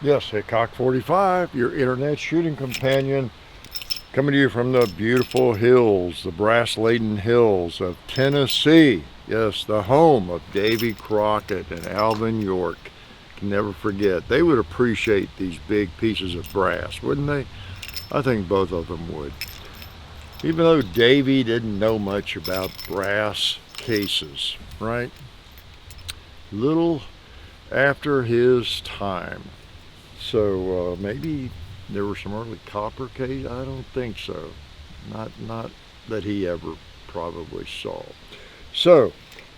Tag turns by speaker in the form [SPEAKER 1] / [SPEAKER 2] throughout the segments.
[SPEAKER 1] Yes, Hickok 45, your internet shooting companion, coming to you from the beautiful hills, the brass-laden hills of Tennessee. Yes, the home of Davy Crockett and Alvin York. Can never forget. They would appreciate these big pieces of brass, wouldn't they? I think both of them would. Even though Davy didn't know much about brass cases, right? Little after his time. So maybe there were some early copper case. I don't think so. Not that he ever probably saw. So,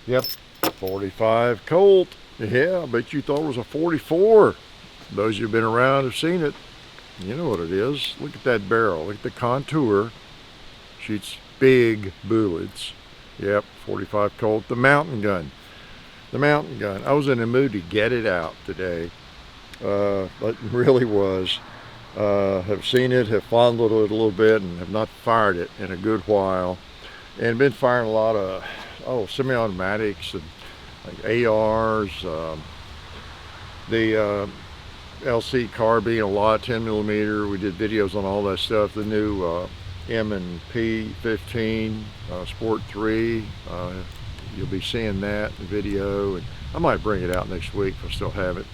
[SPEAKER 1] yep, 45 Colt. Yeah, I bet you thought it was a 44. Those who've been around have seen it. You know what it is. Look at that barrel. Look at the contour. Shoots big bullets. Yep, 45 Colt. The mountain gun. The mountain gun. I was in the mood to get it out today. But really was. Have seen it, have fondled it a little bit, and have not fired it in a good while. And been firing a lot of semi-automatics and like ARs, the LC carbine, a lot, 10 millimeter. We did videos on all that stuff. The new M&P 15 Sport 3. You'll be seeing that in video, and I might bring it out next week if I still have it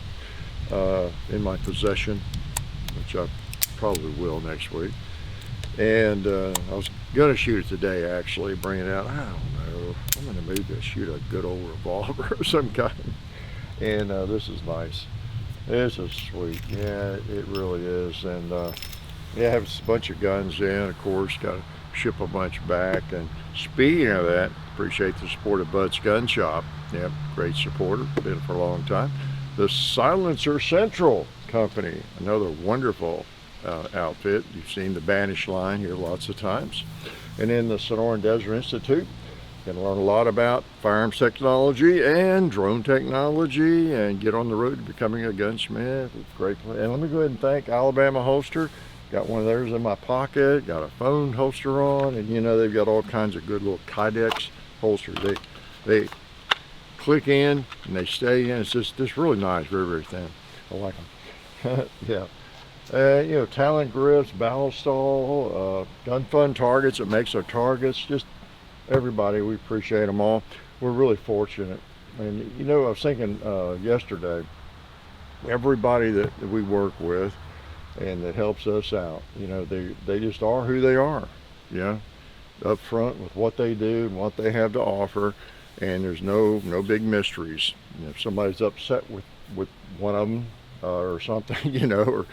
[SPEAKER 1] in my possession, which I probably will next week. And I was going to shoot it today, actually, bring it out. I don't know. I'm in the mood to shoot a good old revolver of some kind. And this is nice. This is sweet. Yeah, it really is. And yeah, I have a bunch of guns in, of course. Got to ship a bunch back. And speaking of that, appreciate the support of Bud's Gun Shop. Yep, great supporter. Been for a long time. The Silencer Central Company, another wonderful outfit. You've seen the Banish line here lots of times. And then the Sonoran Desert Institute. You can learn a lot about firearms technology and drone technology and get on the road to becoming a gunsmith. It's great. And let me go ahead and thank Alabama Holster. Got one of theirs in my pocket, got a phone holster on, and you know they've got all kinds of good little Kydex holsters. They click in and they stay in. It's just really nice, very, very thin. I like them. Yeah. You know, talent grips, Ballistol, gun fun targets. It makes our targets. Just everybody, we appreciate them all. We're really fortunate. And you know, I was thinking yesterday, everybody that we work with and that helps us out, you know, they just are who they are. Yeah, up front with what they do and what they have to offer, and there's no big mysteries. You know, if somebody's upset with one of them or something, you know, or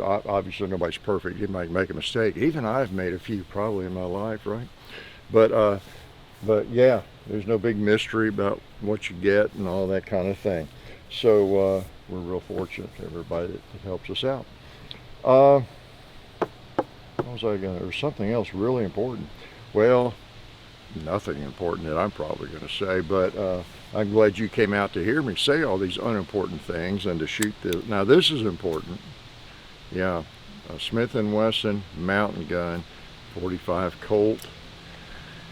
[SPEAKER 1] obviously nobody's perfect. You might make a mistake. Even I've made a few probably in my life, right? But yeah, there's no big mystery about what you get and all that kind of thing. So we're real fortunate to everybody that helps us out. What was I gonna? There's something else really important. Well, nothing important that I'm probably going to say, but I'm glad you came out to hear me say all these unimportant things and to shoot this. Now this is important. Yeah, a Smith & Wesson mountain gun, 45 Colt.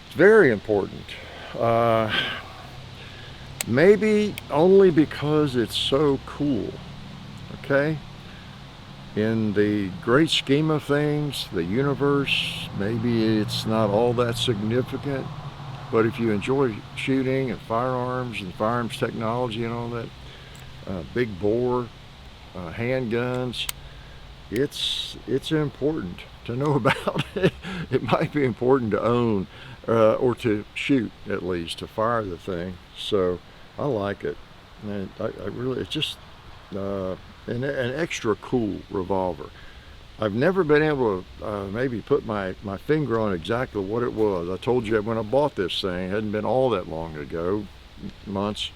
[SPEAKER 1] It's very important. Maybe only because it's so cool. Okay? In the great scheme of things, the universe, maybe it's not all that significant. But if you enjoy shooting and firearms technology and all that, big bore, handguns, it's important to know about it. It might be important to own or to shoot, at least to fire the thing. So I like it, and I really, it's just an extra cool revolver. I've never been able to maybe put my finger on exactly what it was. I told you that when I bought this thing, it hadn't been all that long ago, months,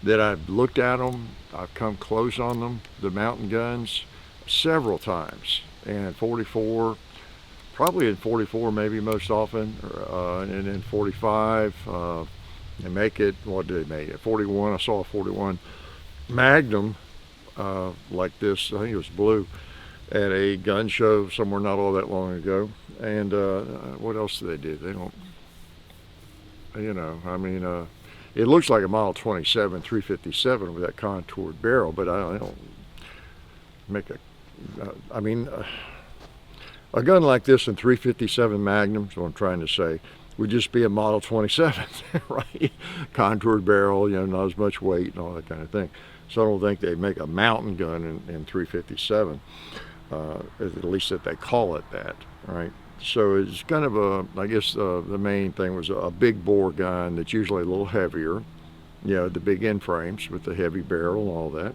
[SPEAKER 1] that I've looked at them. I've come close on them, the mountain guns, several times. And 44, probably in 44 maybe most often, and in 45, they make it, what did they make it? 41, I saw a 41 Magnum like this, I think it was blue, at a gun show somewhere not all that long ago. And what else do they do? They don't, you know, I mean, it looks like a Model 27 357 with that contoured barrel, but I don't make I mean, a gun like this in 357 Magnum, is what I'm trying to say, would just be a Model 27, right? Contoured barrel, you know, not as much weight and all that kind of thing. So I don't think they'd make a mountain gun in 357, at least that they call it that, right? So it's kind of a, I guess the main thing was a big bore gun that's usually a little heavier, you know, the big end frames with the heavy barrel and all that,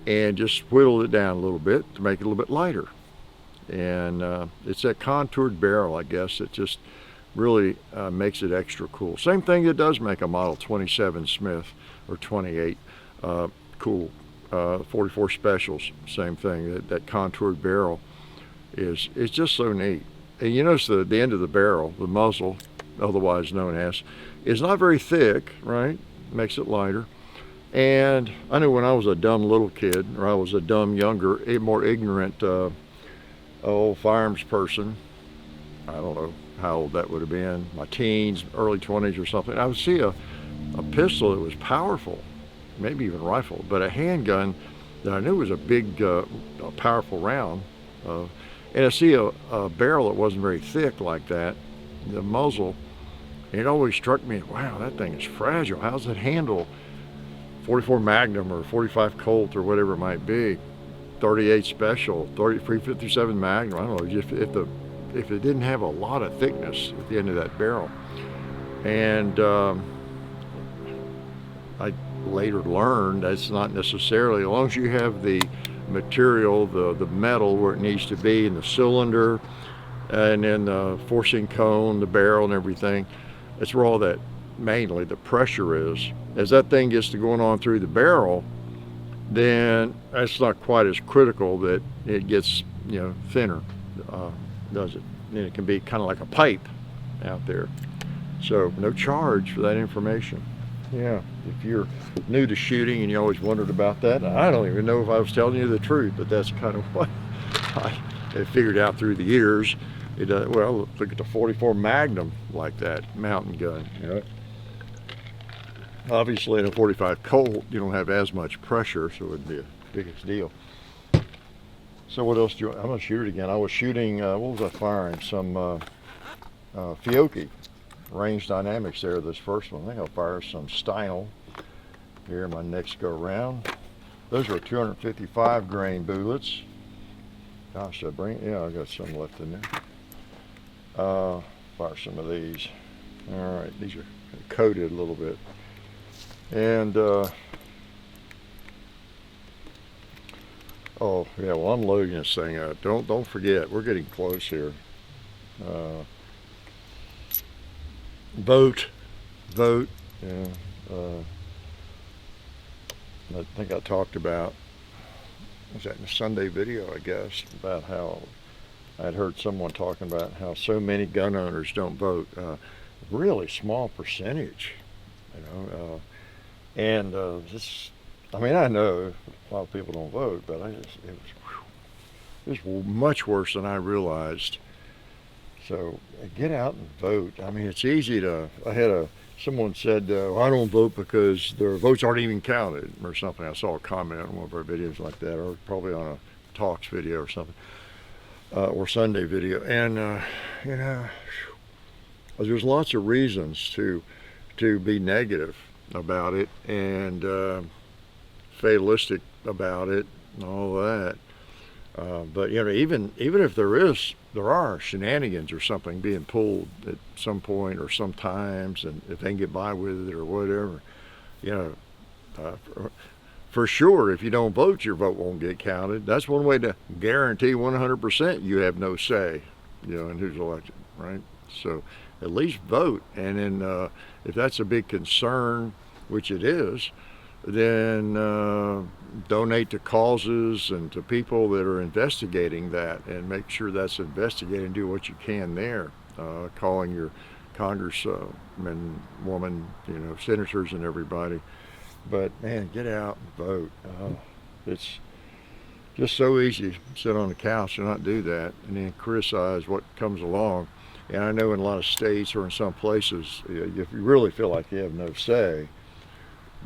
[SPEAKER 1] and just whittled it down a little bit to make it a little bit lighter. And it's that contoured barrel, I guess, that just really makes it extra cool. Same thing that does make a Model 27 Smith or 28 cool. 44 Specials, same thing. That contoured barrel is just so neat. And you notice the end of the barrel, the muzzle, otherwise known as, is not very thick, right? Makes it lighter. And I knew when I was a dumb little kid, or I was a dumb younger, more ignorant old firearms person, I don't know how old that would have been, my teens, early 20s or something, I would see a pistol that was powerful, maybe even rifle, but a handgun that I knew was a big, powerful round. And I see a barrel that wasn't very thick like that, the muzzle, and it always struck me, wow, that thing is fragile. How's it handle 44 Magnum or 45 Colt or whatever it might be, 38 Special, 357 Magnum, I don't know, if it didn't have a lot of thickness at the end of that barrel. And I later learned that's not necessarily, as long as you have the material, the metal where it needs to be in the cylinder, and then the forcing cone, the barrel and everything, that's where all that, mainly the pressure is. As that thing gets to going on through the barrel, then that's not quite as critical, that it gets, you know, thinner, does it? And it can be kind of like a pipe out there. So no charge for that information. Yeah, if you're new to shooting and you always wondered about that, I don't even know if I was telling you the truth, but that's kind of what I have figured out through the years. Well, look at the 44 Magnum like that, mountain gun, you know. Obviously in a 45 Colt, you don't have as much pressure, so it wouldn't be a biggest deal. So what else do you, I'm gonna shoot it again. I was shooting, what was I firing? Some Fiocchi. Range Dynamics there, this first one. I think I'll fire some Steinel here in my next go round. Those are 255 grain bullets. Gosh, I got some left in there. Fire some of these. All right, these are coated a little bit. And oh yeah, well, I'm loading this thing up. Don't forget, we're getting close here. Vote, yeah. I think I talked about, was that in a Sunday video, I guess, about how I'd heard someone talking about how so many gun owners don't vote. Really small percentage, you know. And this, I mean, I know a lot of people don't vote, but it was much worse than I realized. So get out and vote. I mean, it's easy to, someone said, I don't vote because their votes aren't even counted or something. I saw a comment on one of our videos like that, or probably on a Talks video or something, or Sunday video. And, you know, there's lots of reasons to be negative about it and fatalistic about it and all that. But you know, even if there are shenanigans or something being pulled at some point or sometimes, and if they can get by with it or whatever, you know, for sure, if you don't vote, your vote won't get counted. That's one way to guarantee 100% you have no say, you know, in who's elected, right? So at least vote, and then if that's a big concern, which it is, then donate to causes and to people that are investigating that, and make sure that's investigated and do what you can there. Calling your congressmen, woman, you know, senators and everybody. But man, get out and vote. It's just so easy to sit on the couch and not do that, and then criticize what comes along. And I know in a lot of states or in some places, if you really feel like you have no say,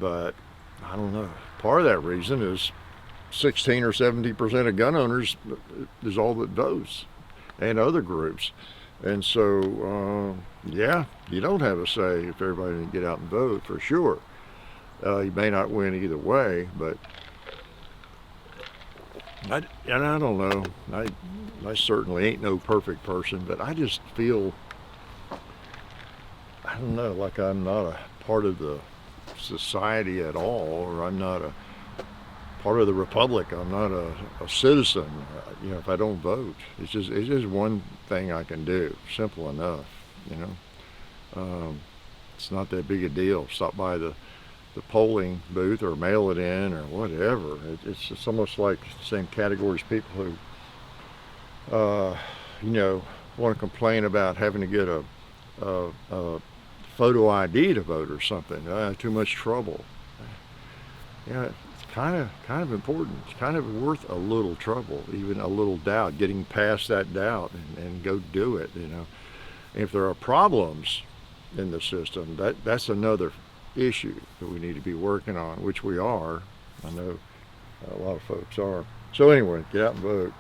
[SPEAKER 1] but I don't know. Part of that reason is 16 or 70% of gun owners is all that votes, and other groups. And so, yeah, you don't have a say if everybody didn't get out and vote, for sure. You may not win either way, but I don't know. I certainly ain't no perfect person, but I just feel, I don't know, like I'm not a part of the society at all, or I'm not a part of the republic. I'm not a citizen, if I don't vote. It's just one thing I can do. Simple enough, It's not that big a deal. Stop by the polling booth or mail it in or whatever. It's just almost like the same categories people who, want to complain about having to get a photo ID to vote or something. Too much trouble. Yeah, it's kind of important. It's kind of worth a little trouble, even a little doubt, getting past that doubt and go do it. If there are problems in the system, that's another issue that we need to be working on, which we are. I know a lot of folks are. So anyway, get out and vote.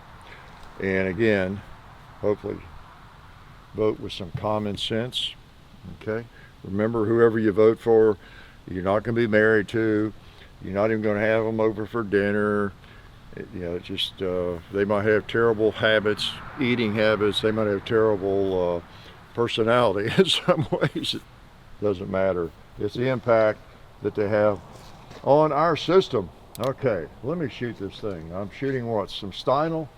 [SPEAKER 1] And again, hopefully vote with some common sense. Okay? Remember, whoever you vote for, you're not going to be married to. You're not even going to have them over for dinner. They might have terrible habits, eating habits. They might have terrible personality in some ways. It doesn't matter. It's the impact that they have on our system. Okay, let me shoot this thing. I'm shooting what? Some Steinel.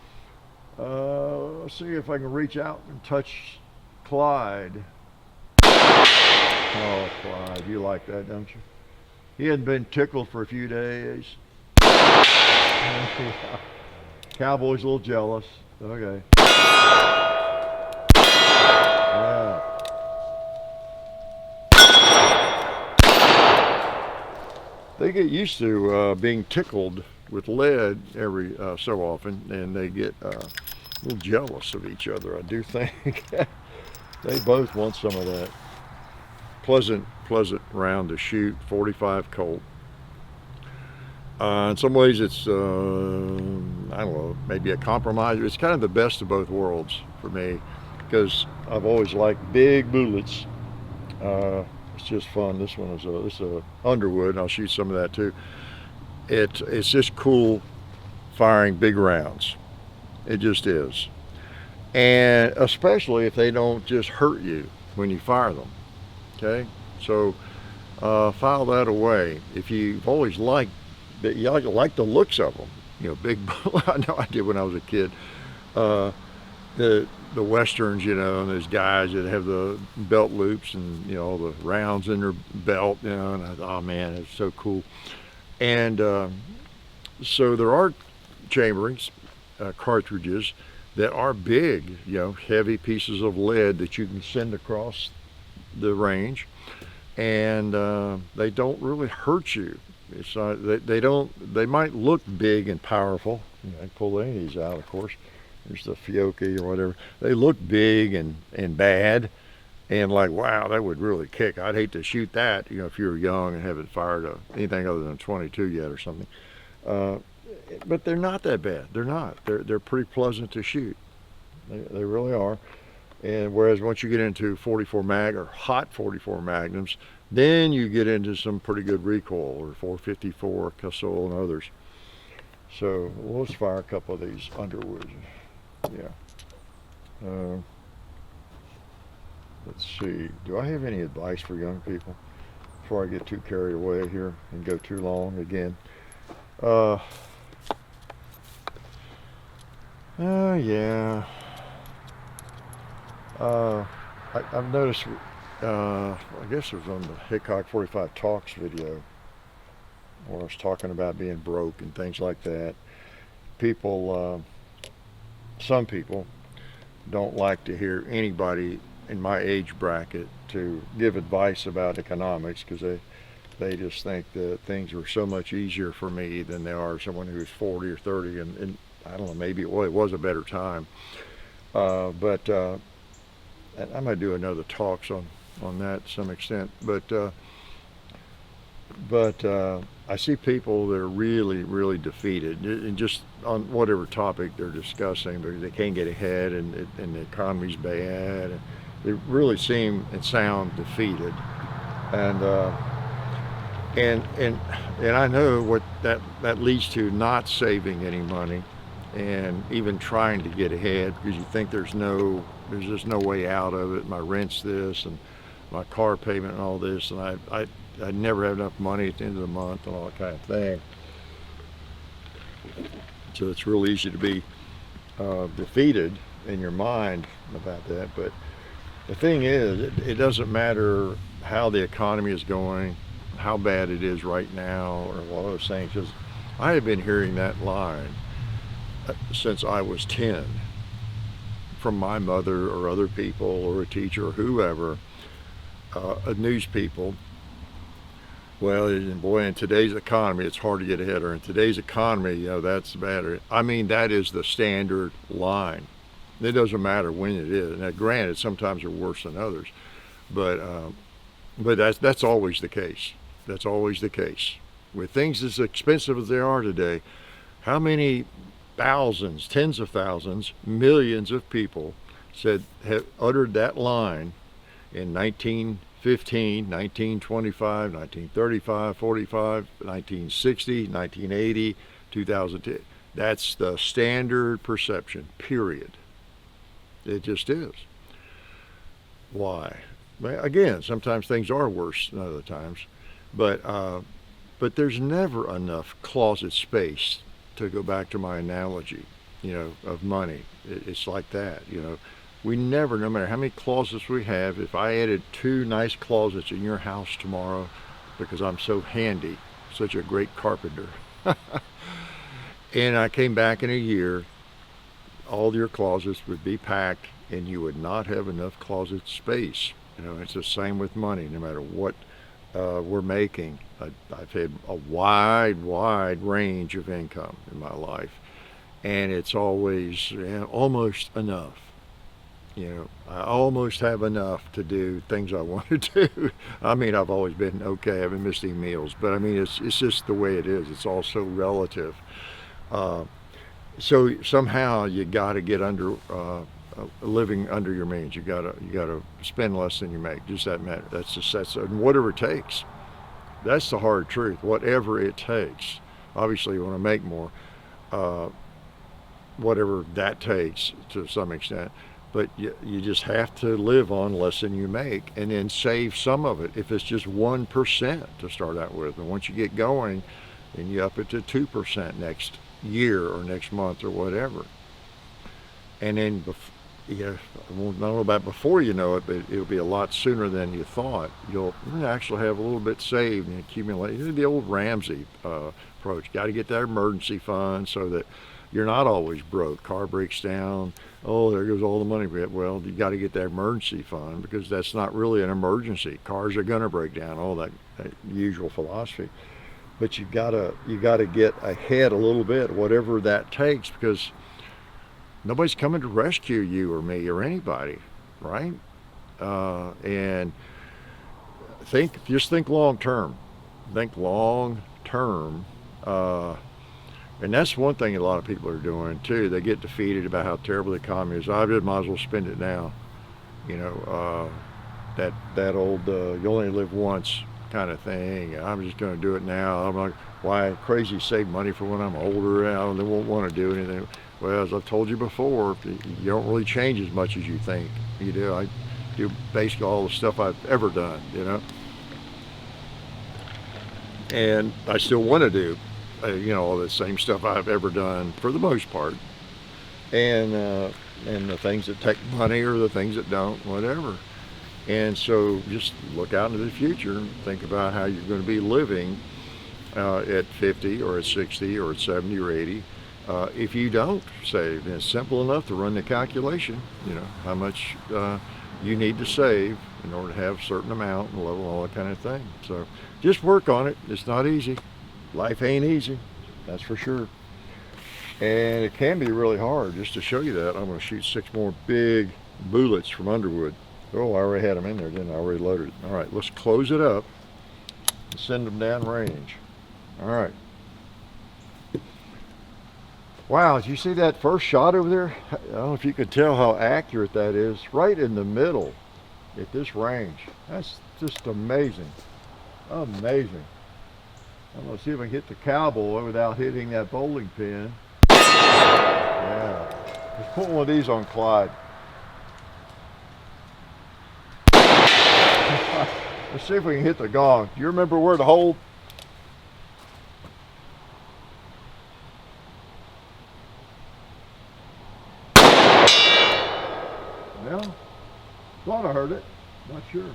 [SPEAKER 1] Let's see if I can reach out and touch Clyde. Oh, Clyde, you like that, don't you? He hadn't been tickled for a few days. Cowboy's a little jealous. Okay. Yeah. They get used to being tickled with lead every so often, and they get a little jealous of each other. I do think they both want some of that pleasant round to shoot. 45 Colt. In some ways, it's I don't know, maybe a compromise. It's kind of the best of both worlds for me, because I've always liked big bullets. It's just fun. This one is a Underwood, and I'll shoot some of that too. It's just cool firing big rounds. It just is, and especially if they don't just hurt you when you fire them. Okay, so file that away. If you've always liked that, you like the looks of them. Big. I know I did when I was a kid. The westerns, and there's guys that have the belt loops and all the rounds in their belt, and I thought, oh man, it's so cool. And so there are chamberings, cartridges that are big, heavy pieces of lead that you can send across the range, and they don't really hurt you. It's not, they might look big and powerful. I pull any of these out, of course. There's the Fiocchi or whatever. They look big and bad, and like, wow, that would really kick. I'd hate to shoot that, if you're young and haven't fired anything other than 22 yet or something. But they're not that bad. They're not. They're pretty pleasant to shoot. They really are. And whereas once you get into 44 mag or hot 44 magnums, then you get into some pretty good recoil, or 454, Casull, and others. So let's fire a couple of these Underwoods. Yeah. Let's see. Do I have any advice for young people before I get too carried away here and go too long again? Yeah. I've noticed, I guess it was on the Hickok 45 Talks video, where I was talking about being broke and things like that. Some people don't like to hear anybody in my age bracket to give advice about economics, because they just think that things are so much easier for me than they are someone who's 40 or 30, and I don't know, maybe it was a better time. But I might do another talks on that to some extent. But I see people that are really defeated, and just on whatever topic they're discussing, but they can't get ahead, and the economy's bad. And they really seem and sound defeated, and and I know what that leads to: not saving any money, and even trying to get ahead because you think there's just no way out of it. My rent's this, and my car payment, and all this, and I never have enough money at the end of the month, and all that kind of thing. So it's real easy to be defeated in your mind about that. But the thing is, it doesn't matter how the economy is going, how bad it is right now, or all those things. Because I have been hearing that line since I was 10 from my mother or other people or a teacher or whoever, news people. Well, boy, in today's economy, it's hard to get ahead. Or in today's economy, that's bad. I mean, that is the standard line. It doesn't matter when it is. Now, granted, sometimes they're worse than others, but that's always the case. That's always the case. With things as expensive as they are today, how many thousands, tens of thousands, millions of people have uttered that line in 1915, 1925, 1935, 45, 1960, 1980, 2010. That's the standard perception, period. It just is. Why? Well, again, sometimes things are worse than other times, but there's never enough closet space, to go back to my analogy, of money. It's like that, We never, no matter how many closets we have, if I added 2 nice closets in your house tomorrow, because I'm so handy, such a great carpenter, and I came back in a year, all your closets would be packed, and you would not have enough closet space. It's the same with money, no matter what we're making. I've had a wide range of income in my life, and it's always almost enough. I almost have enough to do things I want to do. I mean, I've always been okay. I haven't missed any meals, but I mean, it's just the way it is. It's all so relative. So somehow you got to get under living under your means. You got to spend less than you make. Just that matter. That's and whatever it takes. That's the hard truth. Whatever it takes. Obviously, you want to make more. Whatever that takes to some extent. But you just have to live on less than you make, and then save some of it. If it's just 1% to start out with, and once you get going, then you up it to 2% next year or next month or whatever. And then, I don't know about before you know it, but it'll be a lot sooner than you thought. You'll actually have a little bit saved and accumulate. The old Ramsey approach. Got to get that emergency fund so that you're not always broke. Car breaks down. Oh, there goes all the money. Well, you got to get that emergency fund, because that's not really an emergency. Cars are going to break down. All that usual philosophy. But you gotta get ahead a little bit, whatever that takes, because nobody's coming to rescue you or me or anybody, right? And just think long term. Think long term. And that's one thing a lot of people are doing too. They get defeated about how terrible the economy is. I might as well spend it now. That old you only live once kind of thing. I'm just going to do it now. I'm like, why crazy save money for when I'm older? They won't want to do anything. Well, as I've told you before, you don't really change as much as you think you do. I do basically all the stuff I've ever done, and I still want to do all the same stuff I've ever done for the most part, and the things that take money or the things that don't, whatever. And so just look out into the future and think about how you're going to be living at 50 or at 60 or at 70 or 80 if you don't save. And it's simple enough to run the calculation, how much you need to save in order to have a certain amount and level, all that kind of thing. So just work on it. It's not easy. Life ain't easy, that's for sure. And it can be really hard. Just to show you that, I'm going to shoot 6 more big bullets from Underwood. Oh, I already had them in there, didn't I? I already loaded it. All right, let's close it up and send them down range. All right. Wow, did you see that first shot over there? I don't know if you could tell how accurate that is. Right in the middle at this range. That's just amazing. Amazing. I'm going to see if I can hit the cowboy without hitting that bowling pin. Yeah. Let's put one of these on Clyde. Let's see if we can hit the gong. Do you remember where to hold? No. Thought I heard it. Not sure.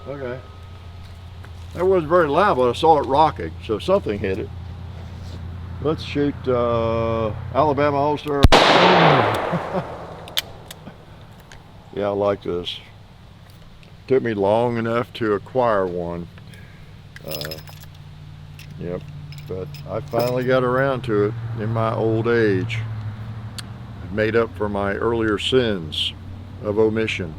[SPEAKER 1] Okay. That wasn't very loud, but I saw it rocking, so something hit it. Let's shoot Alabama holster. Yeah, I like this. Took me long enough to acquire one. Yep, but I finally got around to it in my old age. I've made up for my earlier sins of omission.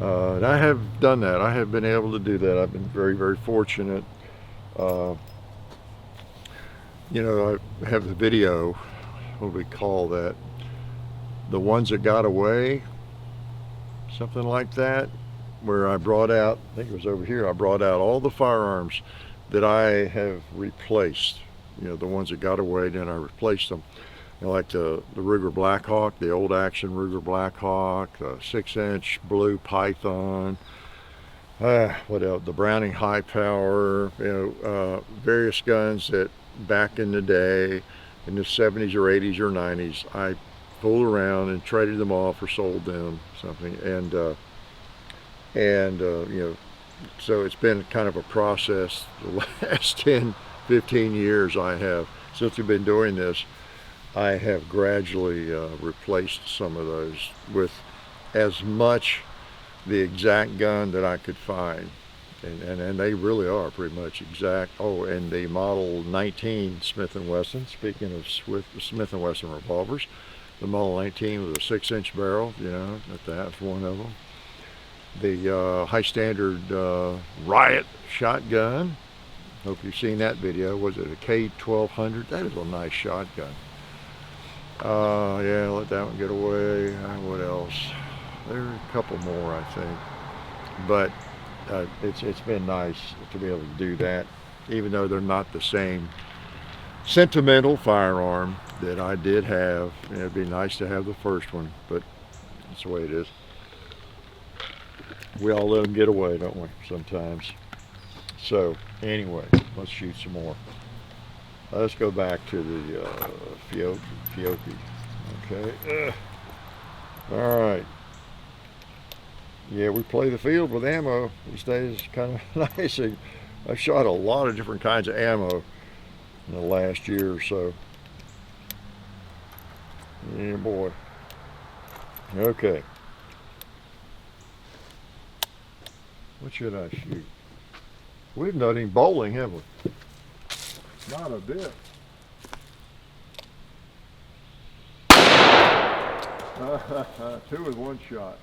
[SPEAKER 1] And I have done that. I have been able to do that. I've been very, very fortunate. You know, I have the video, what do we call that? The Ones That Got Away, something like that, where I brought out, I think it was over here, I brought out all the firearms that I have replaced. You know, the ones that got away, then I replaced them. You know, like the Ruger Blackhawk, the old action Ruger Blackhawk, the 6-inch blue Python, what else? The Browning High Power, you know, various guns that back in the day, in the 70s or 80s or 90s, I fooled around and traded them off or sold them, something, and you know, so it's been kind of a process the last 10, 15 years I have, since we've been doing this. I have gradually replaced some of those with as much the exact gun that I could find. And they really are pretty much exact. Oh, and the Model 19 Smith & Wesson, speaking of Smith & Wesson revolvers, the Model 19 with a 6-inch barrel, you know, that's one of them. The high standard Riot shotgun. Hope you've seen that video. Was it a K1200? That is a nice shotgun. Yeah, let that one get away. What else? There are a couple more, I think. But it's been nice to be able to do that, even though they're not the same sentimental firearm that I did have. And it'd be nice to have the first one, but that's the way it is. We all let them get away, don't we, sometimes? So, anyway, let's shoot some more. Let's go back to the Fiocchi. Okay. All right. Yeah, we play the field with ammo these days. Kind of nice. I've shot a lot of different kinds of ammo in the last year or so. Yeah, boy. Okay. What should I shoot? We've not even bowling, have we? Not a bit. Two with one shot.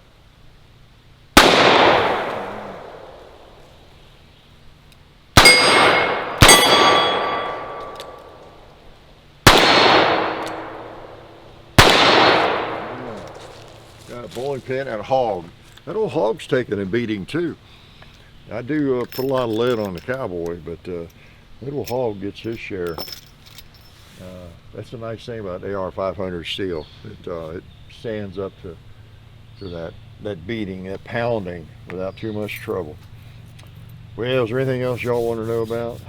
[SPEAKER 1] Got a bowling pin and a hog. That old hog's taking a beating too. I do put a lot of lead on the cowboy, but little hog gets his share. That's a nice thing about AR-500 steel. It stands up to that beating, that pounding without too much trouble. Well, is there anything else y'all want to know about?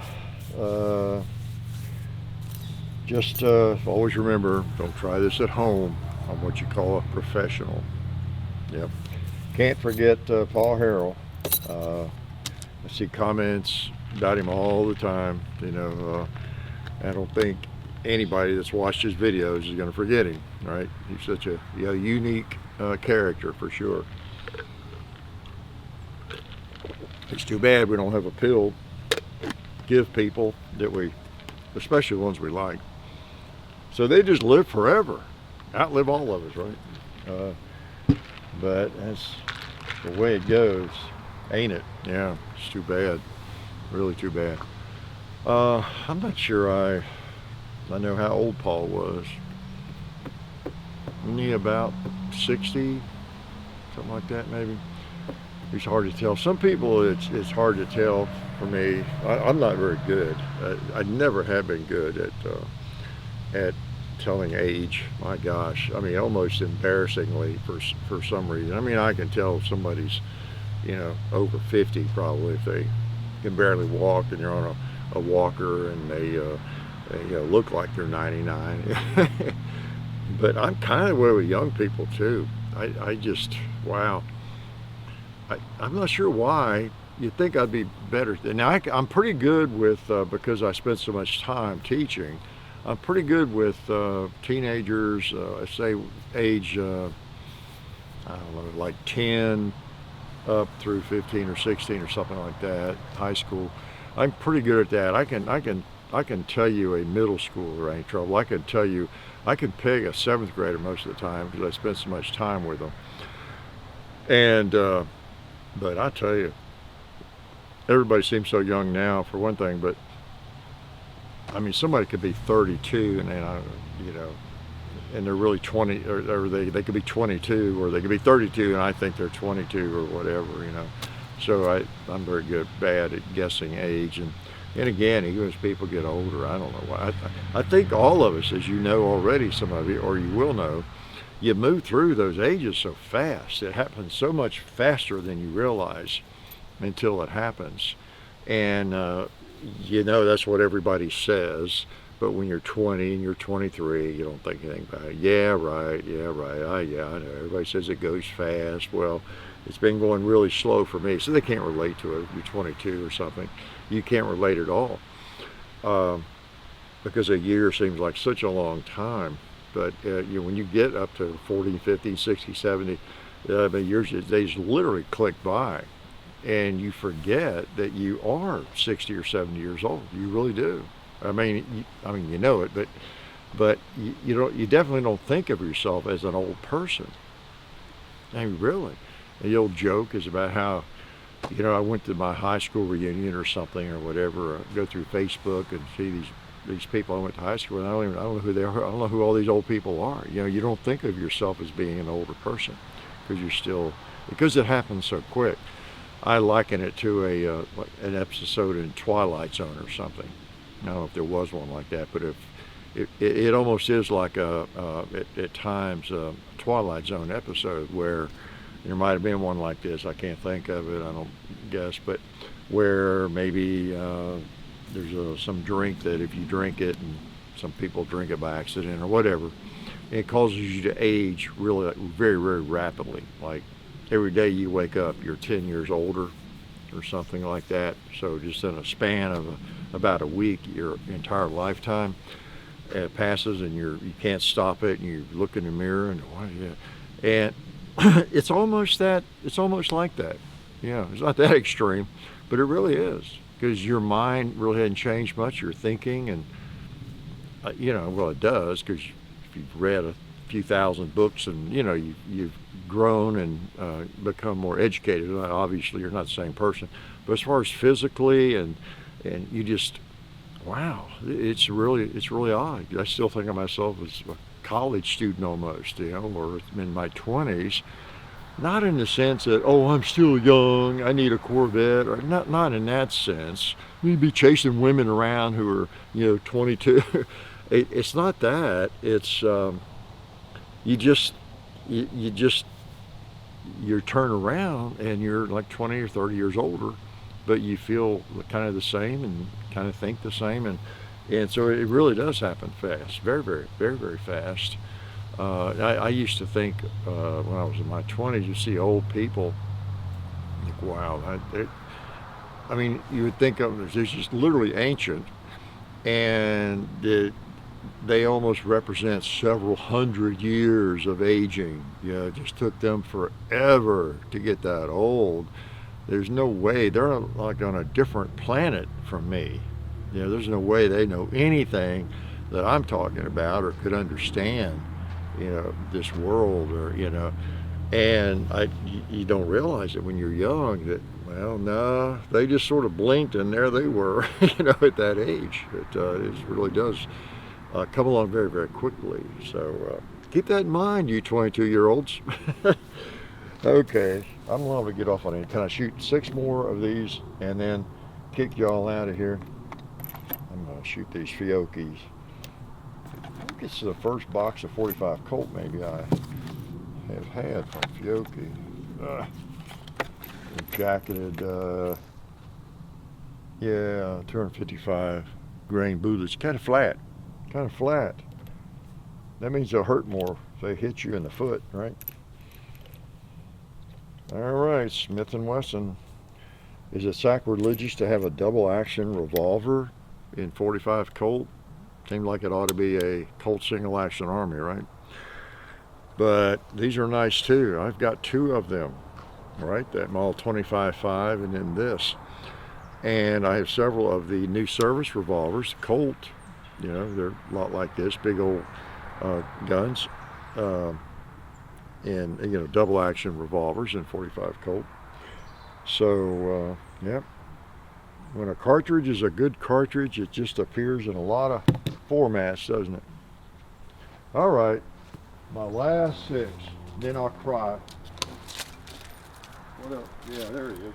[SPEAKER 1] Just always remember, don't try this at home. I'm what you call a professional. Yep. Can't forget Paul Harrell. I see comments about him all the time. You know, I don't think anybody that's watched his videos is going to forget him, right? He's such a unique character for sure. It's too bad we don't have a pill to give people that especially the ones we like. So they just live forever, outlive all of us, right? But the way it goes, ain't it? Yeah, it's too bad. Really too bad. I'm not sure I know how old Paul was. Wasn't he about 60? Something like that, maybe? It's hard to tell. Some people, it's hard to tell for me. I'm not very good. I never have been good at telling age. My gosh, I mean, almost embarrassingly for some reason. I mean, I can tell if somebody's, over 50 probably if they can barely walk and they're on a walker and they look like they're 99. But I'm kind of the way with young people too. I just, wow. I'm not sure why. You'd think I'd be better. Now, I'm pretty good with, because I spent so much time teaching, I'm pretty good with teenagers, say age, I don't know, like 10 up through 15 or 16 or something like that, high school. I'm pretty good at that. I can tell you a middle schooler ain't trouble. I can pick a 7th grader most of the time because I spent so much time with them. And, but I tell you, everybody seems so young now for one thing, but I mean, somebody could be 32 and and they're really 20, or they could be 22, or they could be 32 and I think they're 22 or whatever, So I'm very bad at guessing age. And again, even as people get older, I don't know why. I think all of us, as you know already, some of you, or you will know, you move through those ages so fast. It happens so much faster than you realize until it happens. And, that's what everybody says. But when you're 20 and you're 23, you don't think anything about it. Yeah, right. Yeah, I know. Everybody says it goes fast. Well, it's been going really slow for me. So they can't relate to it. If you're 22 or something, you can't relate at all. Because a year seems like such a long time. But when you get up to 40, 50, 60, 70, years, they just literally click by. And you forget that you are 60 or 70 years old. You really do. I mean, you know it, but you definitely don't think of yourself as an old person. I mean, really. The old joke is about how, I went to my high school reunion or something or whatever. I go through Facebook and see these people I went to high school with. I don't know who they are. I don't know who all these old people are. You don't think of yourself as being an older person because it happens so quick. I liken it to an episode in Twilight Zone or something. I don't know if there was one like that, but it almost is like at times a Twilight Zone episode where there might have been one like this. I can't think of it. I don't guess, but where maybe there's some drink that if you drink it, and some people drink it by accident or whatever, it causes you to age really very, very rapidly. Like every day you wake up, you're 10 years older or something like that. So just in a span of about a week, your entire lifetime passes, and you can't stop it, and you look in the mirror and and it's almost like that. It's not that extreme, but it really is, because your mind really hadn't changed much. Your thinking, and well, it does, because if you've read a few thousand books and you've grown and become more educated, obviously you're not the same person, but as far as physically and you just, wow, it's really odd. I still think of myself as a college student almost, or in my 20s, not in the sense that, oh, I'm still young, I need a Corvette, or not in that sense. We'd be chasing women around who are 22. It's not that. It's you turn around and you're like 20 or 30 years older, but you feel kind of the same and kind of think the same, and so it really does happen fast, very, very, very, very fast. I used to think when I was in my 20s, you see old people, like, wow, I mean, you would think of them as just literally ancient, and they almost represent several hundred years of aging. It just took them forever to get that old. There's no way. They're like on a different planet from me. There's no way they know anything that I'm talking about or could understand, this world, or, And you don't realize it when you're young that, well, no, they just sort of blinked and there they were, you know, at that age. It really does come along very, very quickly. So keep that in mind, you 22-year-olds. Okay, I'm liable to get off on it. Can I shoot 6 more of these and then kick y'all out of here? I'm going to shoot these Fiocchis. I think it's the first box of 45 Colt maybe I have had from Fiocchi. Jacketed, yeah, 255 grain bullets. Kind of flat. That means they'll hurt more if they hit you in the foot, right? All right, Smith & Wesson. Is it sacrilegious to have a double action revolver in 45 Colt? Seems like it ought to be a Colt single action army, right? But these are nice too. I've got 2 of them, right? That Model 25-5 and then this. And I have several of the new service revolvers, Colt. You know, they're a lot like this, big old guns. And, you know, double action revolvers in 45 Colt. So, yeah. When a cartridge is a good cartridge, it just appears in a lot of formats, doesn't it? All right. My last 6, then I'll cry. What else? Yeah, there he is.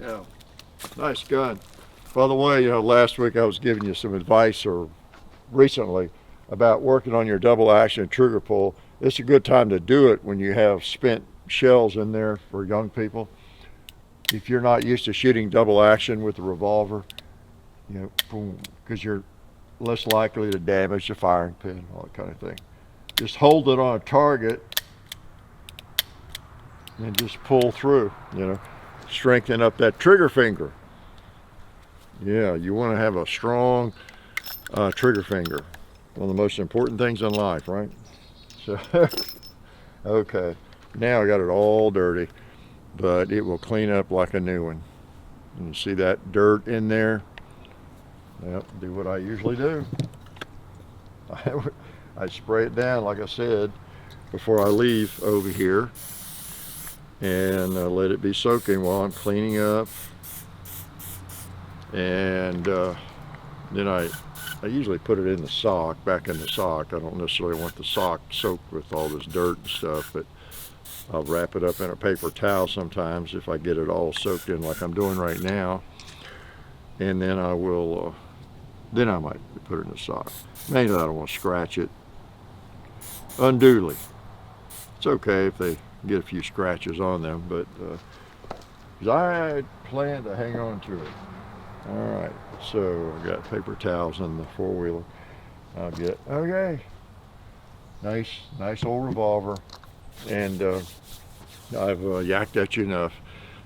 [SPEAKER 1] Yeah, nice gun. By the way, you know, last week I was giving you some advice, or recently, about working on your double action trigger pull. It's a good time to do it when you have spent shells in there for young people. If you're not used to shooting double action with the revolver, you know, boom, because you're less likely to damage the firing pin, all that kind of thing. Just hold it on a target and just pull through, you know. Strengthen up that trigger finger. Yeah, you want to have a strong trigger finger. One of the most important things in life, right? So, okay, now I got it all dirty, but it will clean up like a new one. And you see that dirt in there? Yep, do what I usually do. I spray it down, like I said, before I leave over here, and let it be soaking while I'm cleaning up. And then I usually put it in the sock, back in the sock. I don't necessarily want the sock soaked with all this dirt and stuff, but I'll wrap it up in a paper towel sometimes if I get it all soaked in like I'm doing right now. And then I will, then I might put it in the sock. Mainly I don't want to scratch it unduly. It's okay if they get a few scratches on them, but I plan to hang on to it. All right, so I got paper towels in the 4-wheeler. I'll get, okay, nice old revolver, and I've yacked at you enough.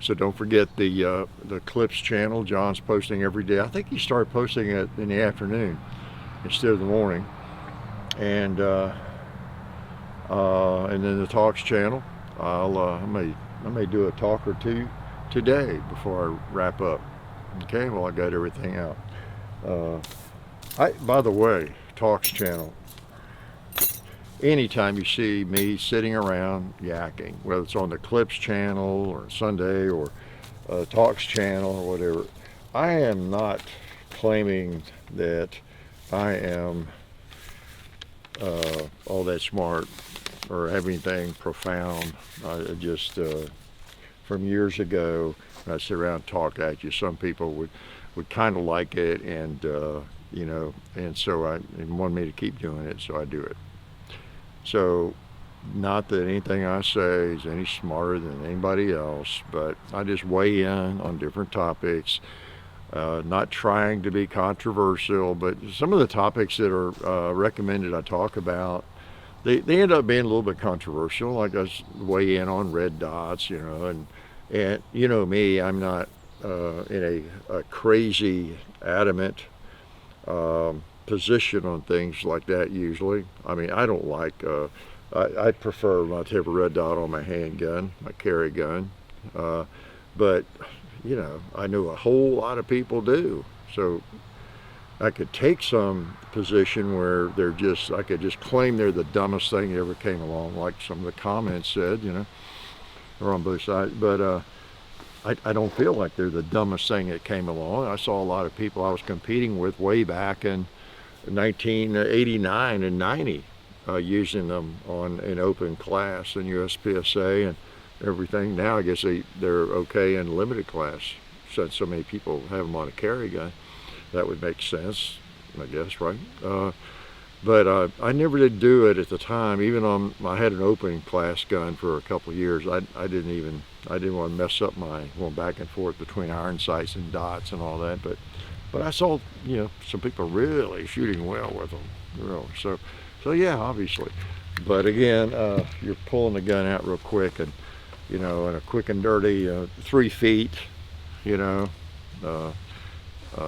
[SPEAKER 1] So don't forget the Clips channel. John's posting every day. I think he started posting it in the afternoon instead of the morning, and then the Talks channel. I may do a talk or two today before I wrap up. Okay, well, I got everything out. By the way, Talks channel, anytime you see me sitting around yakking, whether it's on the Clips channel or Sunday or Talks channel or whatever, I am not claiming that I am all that smart or have anything profound. I just, from years ago, I sit around and talk at you. Some people would kind of like it, and you know, and so I want me to keep doing it, so I do it. So, not that anything I say is any smarter than anybody else, but I just weigh in on different topics. Not trying to be controversial, but some of the topics that are recommended I talk about, they end up being a little bit controversial. Like I weigh in on red dots, you know, and you know me, I'm not in a crazy, adamant position on things like that usually. I mean, I don't like, I prefer not to have a red dot on my handgun, my carry gun. But I know a whole lot of people do. So I could take some position where I could just claim they're the dumbest thing that ever came along, like some of the comments said, or on both sides. But I don't feel like they're the dumbest thing that came along. I saw a lot of people I was competing with way back in 1989 and 90 using them on an open class in USPSA and everything. Now I guess they're okay in limited class, since so many people have them on a carry gun. That would make sense, I guess, right? But I never did do it at the time. Even I had an open class gun for a couple of years. I didn't want to mess up my going back and forth between iron sights and dots and all that. But I saw some people really shooting well with them, really. So yeah, obviously. But again, you're pulling the gun out real quick, and in a quick and dirty 3 feet,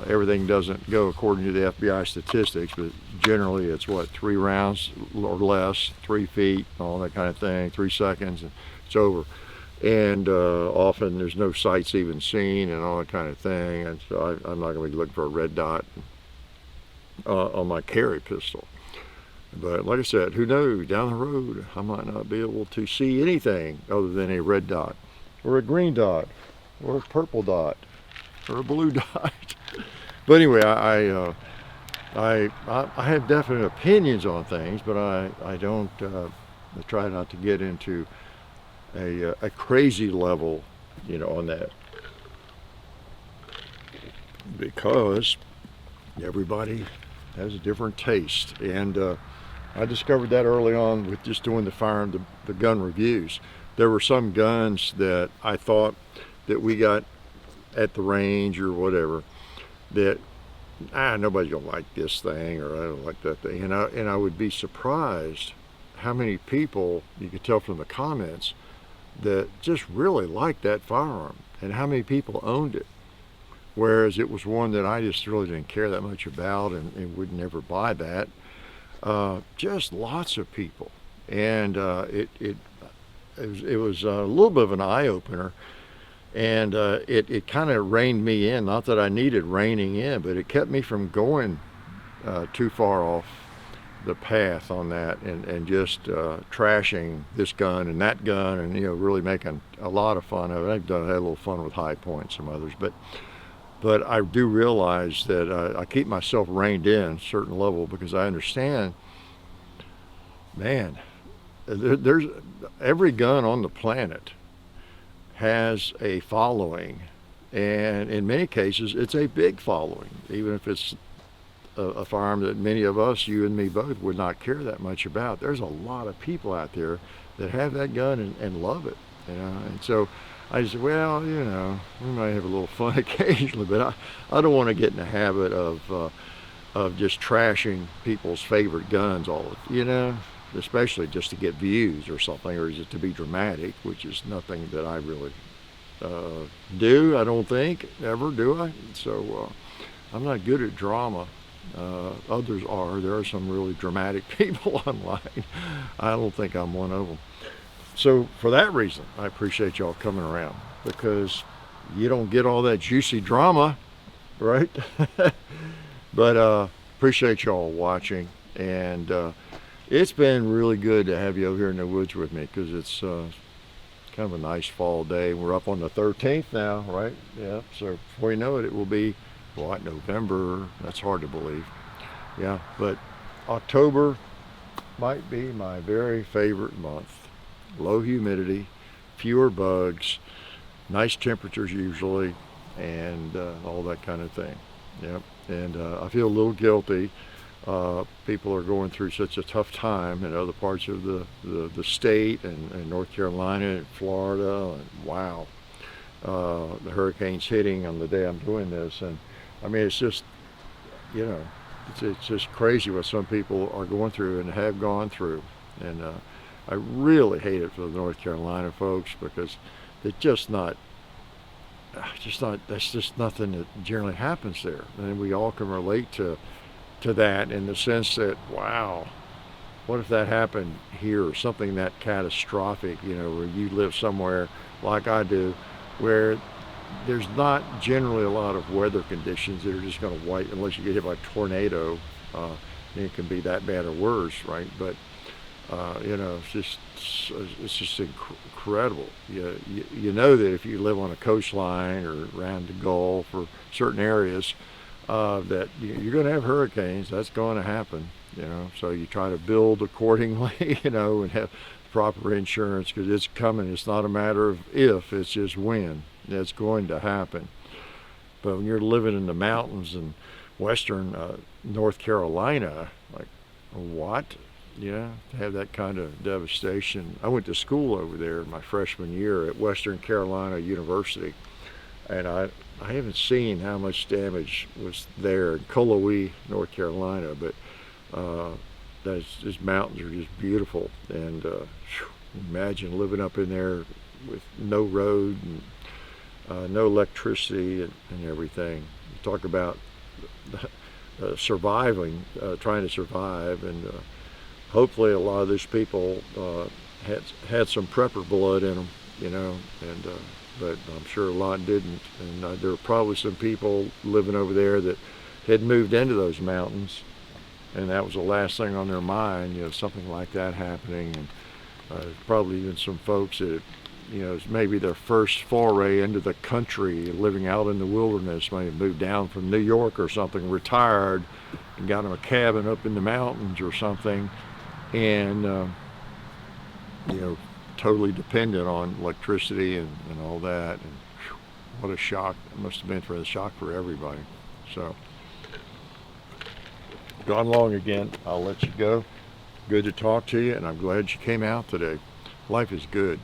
[SPEAKER 1] everything doesn't go according to the FBI statistics, but generally it's 3 rounds or less, 3 feet, all that kind of thing, 3 seconds, and it's over. And often there's no sights even seen and all that kind of thing. And so I'm not going to be looking for a red dot on my carry pistol. But like I said, who knows, down the road I might not be able to see anything other than a red dot or a green dot or a purple dot or a blue dot. But anyway, I have definite opinions on things, but I don't I try not to get into a crazy level, on that, because everybody has a different taste. And I discovered that early on with just doing the gun reviews. There were some guns that I thought that we got at the range or whatever that nobody's gonna like this thing, or I don't like that thing, and I would be surprised how many people, you could tell from the comments, that just really liked that firearm, and how many people owned it, whereas it was one that I just really didn't care that much about and would never buy that. Just lots of people, and it was a little bit of an eye-opener. And it kind of reined me in. Not that I needed reining in, but it kept me from going too far off the path on that, and just trashing this gun and that gun, and really making a lot of fun of it. Had a little fun with High Point and some others, but I do realize that I keep myself reined in a certain level, because I understand, man, there's every gun on the planet has a following, and in many cases it's a big following, even if it's a firearm that many of us, you and me both, would not care that much about. There's a lot of people out there that have that gun and love it, and so I just, well, we might have a little fun occasionally, but I don't want to get in the habit of just trashing people's favorite guns especially just to get views or something, or just to be dramatic, which is nothing that I really do, I don't think, ever, do I? So I'm not good at drama. Others are. There are some really dramatic people online. I don't think I'm one of them. So for that reason, I appreciate y'all coming around, because you don't get all that juicy drama, right? But appreciate y'all watching, and it's been really good to have you over here in the woods with me, because it's kind of a nice fall day. We're up on the 13th now, right? Yeah, so before you know it, it will be, November. That's hard to believe. Yeah, but October might be my very favorite month. Low humidity, fewer bugs, nice temperatures usually, and all that kind of thing. Yep, and I feel a little guilty. People are going through such a tough time in other parts of the state, and North Carolina and Florida, and wow, the hurricane's hitting on the day I'm doing this, and I mean, it's just, it's just crazy what some people are going through and have gone through, and I really hate it for the North Carolina folks, because it's that's just nothing that generally happens there, and we all can relate to that, in the sense that, wow, what if that happened here, or something that catastrophic, where you live somewhere like I do, where there's not generally a lot of weather conditions that are just going to wipe, unless you get hit by a tornado, and it can be that bad or worse, right? But it's just incredible. You know that if you live on a coastline or around the Gulf or certain areas, that you're going to have hurricanes. That's going to happen. So you try to build accordingly, and have proper insurance, because it's coming. It's not a matter of if, it's just when. It's going to happen. But when you're living in the mountains in western North Carolina, like, what? To have that kind of devastation. I went to school over there my freshman year at Western Carolina University, and I haven't seen how much damage was there in Cullowhee, North Carolina, but those mountains are just beautiful. And imagine living up in there with no road and no electricity and everything. You talk about surviving, trying to survive, and hopefully a lot of these people had some prepper blood in them, but I'm sure a lot didn't. And there were probably some people living over there that had moved into those mountains, and that was the last thing on their mind, something like that happening. And probably even some folks that, it's maybe their first foray into the country, living out in the wilderness, maybe moved down from New York or something, retired, and got them a cabin up in the mountains or something, and totally dependent on electricity and all that. And what a shock it must have been, for the shock for everybody. So, gone long again. I'll let you go. Good to talk to you, and I'm glad you came out today. Life is good.